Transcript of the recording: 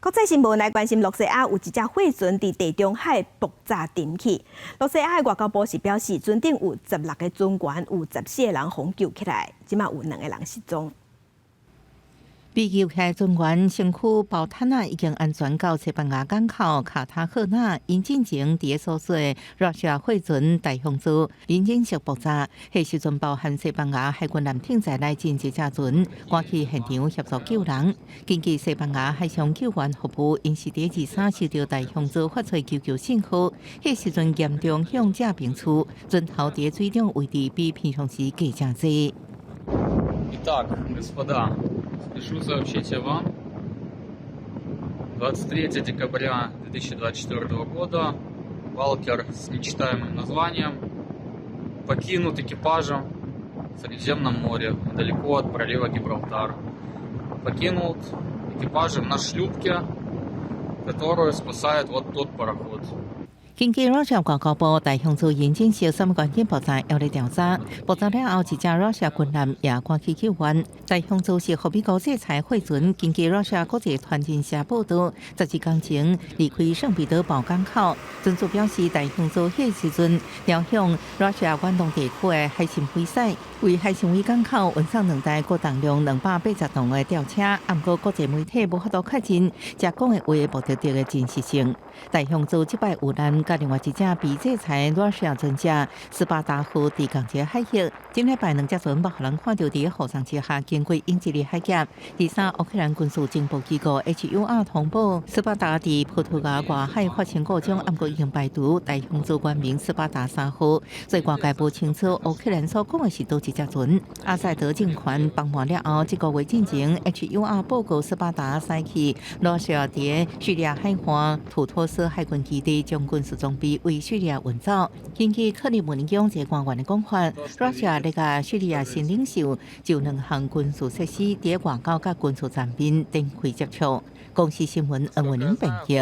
国际新闻来关心，洛西亚有一只货船伫地中海爆炸沉去。洛西亚的外交部是表示，船顶有16个船员，有14个人获救起来，即马有2个人失踪。被救起船员身躯包毯已经安全到西班牙港口卡塔赫纳，因进前伫所说热夏货船大雄州因引起爆炸，迄时阵包含西班牙海军舰艇在内真一只船，赶去现场协助救人。根据西班牙海上救援服务，因是第23收到大雄州发出求信号，迄时阵严重向正平处，船头伫水中位置比平常时加正济。Итак, господа, спешу сообщить вам, 23 декабря 2024 года Валкер с нечитаемым названием покинут экипажем в Средиземном море, недалеко от пролива Гибралтар. Покинут экипажем на шлюпке, которую спасает вот тот пароход. 根据罗夏外交部大雄州因警小3关键爆炸要来调查，爆炸了后，一只罗夏军舰也赶去救援。大雄州是和美国制裁货船，根据罗夏国际传真社报道，12天前离开圣彼得堡港口。船主表示，大雄州迄时阵调向罗夏远东地区的海参崴赛，为海参崴港口运送2台各重量280吨的吊车。不过国际媒体无法度确认这讲的话无得到的真实性。大雄州即摆有难。甲另外一只被制裁罗西亚船只斯巴达号伫港街海域，今礼拜2只船被互人看到伫护送之下经过英吉利海峡。第三，乌克兰军事情报机构 HUR 通报，斯巴达伫葡萄牙外海发生故障，不过已经排除大雄州官名斯巴达3号，所以外界无清楚乌克兰所讲的是倒一只船。阿塞德政权帮忙了后，这个月进前 HUR 报告斯巴达驶去罗西亚伫叙利亚海岸土托斯海军基地将军事装备为叙利亚运走。根据克里姆林宫一官员的讲法，罗西亚那个叙利亚新领袖就2项军事设施伫外交甲军事层面展开接触。公司新闻恩文林编辑。